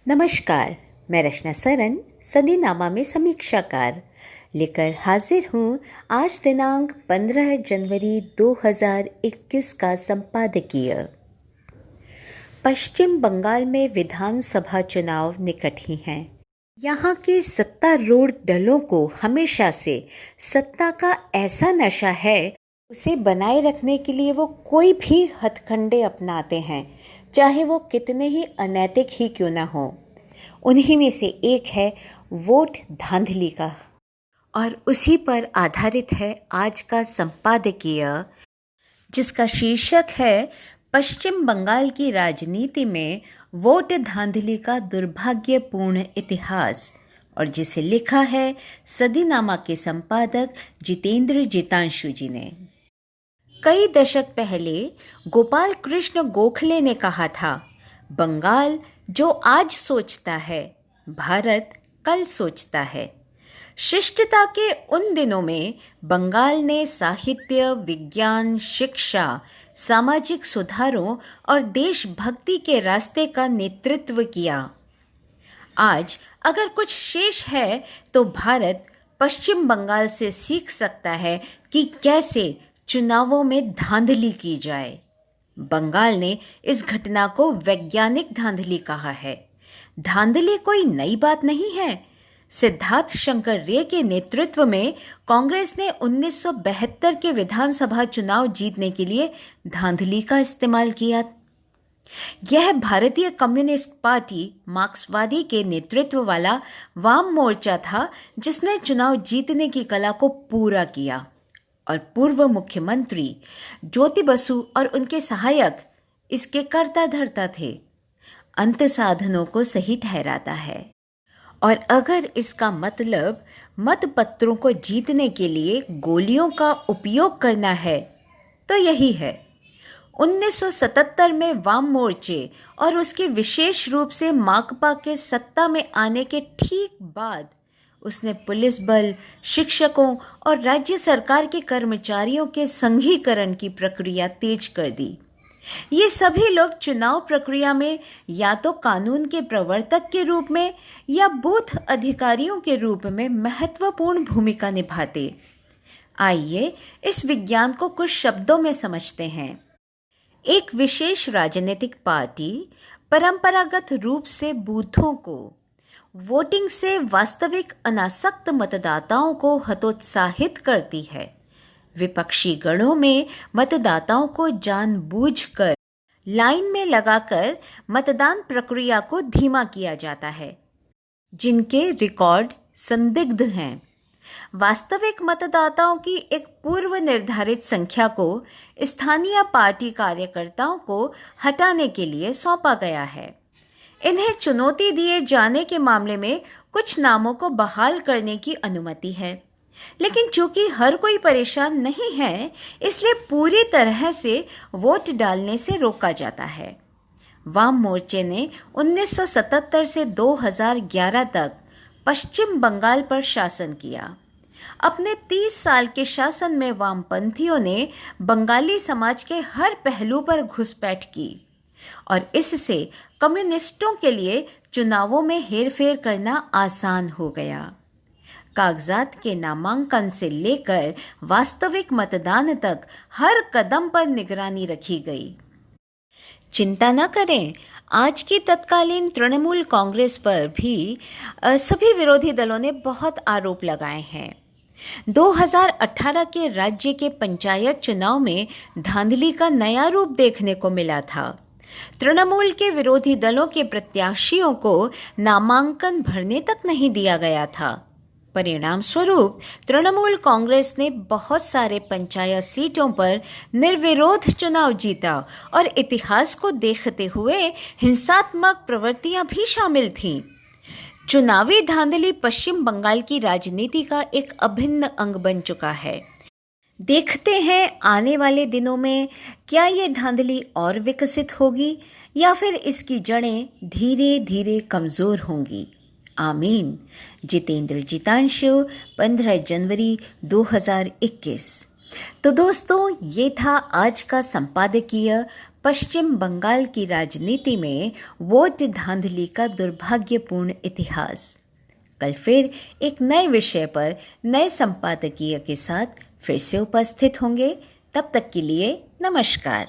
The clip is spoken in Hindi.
नमस्कार। मैं रचना सरन सदीनामा में समीक्षाकार लेकर हाजिर हूँ आज दिनांक 15 जनवरी 2021 का संपादकीय। पश्चिम बंगाल में विधानसभा चुनाव निकट ही हैं। यहाँ के सत्तारूढ़ दलों को हमेशा से सत्ता का ऐसा नशा है, उसे बनाए रखने के लिए वो कोई भी हथकंडे अपनाते हैं, चाहे वो कितने ही अनैतिक ही क्यों ना हो। उन्हीं में से एक है वोट धांधली का, और उसी पर आधारित है आज का संपादकीय, जिसका शीर्षक है पश्चिम बंगाल की राजनीति में वोट धांधली का दुर्भाग्यपूर्ण इतिहास, और जिसे लिखा है सदीनामा के संपादक जितेंद्र जितांशु जी ने। कई दशक पहले गोपाल कृष्ण गोखले ने कहा था, बंगाल जो आज सोचता है, भारत कल सोचता है। शिष्टता के उन दिनों में बंगाल ने साहित्य, विज्ञान, शिक्षा, सामाजिक सुधारों और देशभक्ति के रास्ते का नेतृत्व किया। आज अगर कुछ शेष है तो भारत पश्चिम बंगाल से सीख सकता है कि कैसे चुनावों में धांधली की जाए। बंगाल ने इस घटना को वैज्ञानिक धांधली कहा है। धांधली कोई नई बात नहीं है। सिद्धार्थ शंकर रे के नेतृत्व में कांग्रेस ने 1972 के विधानसभा चुनाव जीतने के लिए धांधली का इस्तेमाल किया। यह भारतीय कम्युनिस्ट पार्टी मार्क्सवादी के नेतृत्व वाला वाम मोर्चा था, जिसने चुनाव जीतने की कला को पूरा किया, और पूर्व मुख्यमंत्री ज्योति बसु और उनके सहायक इसके कर्ता धर्ता थे। अंत साधनों को सही ठहराता है, और अगर इसका मतलब मतपत्रों को जीतने के लिए गोलियों का उपयोग करना है तो यही है। 1977 में वाम मोर्चे और उसके विशेष रूप से माकपा के सत्ता में आने के ठीक बाद उसने पुलिस बल, शिक्षकों और राज्य सरकार के कर्मचारियों के संघीकरण की प्रक्रिया तेज कर दी। ये सभी लोग चुनाव प्रक्रिया में या तो कानून के प्रवर्तक के रूप में या बूथ अधिकारियों के रूप में महत्वपूर्ण भूमिका निभाते। आइए इस विज्ञान को कुछ शब्दों में समझते हैं। एक विशेष राजनीतिक पार्टी परंपरागत रूप से बूथों को वोटिंग से वास्तविक अनासक्त मतदाताओं को हतोत्साहित करती है। विपक्षी गणों में मतदाताओं को जानबूझकर लाइन में लगाकर मतदान प्रक्रिया को धीमा किया जाता है, जिनके रिकॉर्ड संदिग्ध हैं। वास्तविक मतदाताओं की एक पूर्व निर्धारित संख्या को स्थानीय पार्टी कार्यकर्ताओं को हटाने के लिए सौंपा गया है। इन्हें चुनौती दिए जाने के मामले में कुछ नामों को बहाल करने की अनुमति है, लेकिन चूंकि हर कोई परेशान नहीं है, इसलिए पूरी तरह से वोट डालने से रोका जाता है। वाम मोर्चे ने 1977 से 2011 तक पश्चिम बंगाल पर शासन किया। अपने 30 साल के शासन में वामपंथियों ने बंगाली समाज के हर पहलू पर घुसपैठ की, और इससे कम्युनिस्टों के लिए चुनावों में हेरफेर करना आसान हो गया। कागजात के नामांकन से लेकर वास्तविक मतदान तक हर कदम पर निगरानी रखी गई। चिंता न करें, आज की तत्कालीन तृणमूल कांग्रेस पर भी सभी विरोधी दलों ने बहुत आरोप लगाए हैं। 2018 के राज्य के पंचायत चुनाव में धांधली का नया रूप देखने को मिला था। तृणमूल के विरोधी दलों के प्रत्याशियों को नामांकन भरने तक नहीं दिया गया था। परिणाम स्वरूप तृणमूल कांग्रेस ने बहुत सारे पंचायत सीटों पर निर्विरोध चुनाव जीता, और इतिहास को देखते हुए हिंसात्मक प्रवृत्तियां भी शामिल थीं। चुनावी धांधली पश्चिम बंगाल की राजनीति का एक अभिन्न अंग बन चुका है। देखते हैं आने वाले दिनों में क्या ये धांधली और विकसित होगी या फिर इसकी जड़ें धीरे धीरे कमज़ोर होंगी। आमीन। जितेंद्र जितांशु, 15 जनवरी 2021। तो दोस्तों, ये था आज का संपादकीय पश्चिम बंगाल की राजनीति में वोट धांधली का दुर्भाग्यपूर्ण इतिहास। कल फिर एक नए विषय पर नए संपादकीय के साथ फिर से उपस्थित होंगे। तब तक के लिए नमस्कार।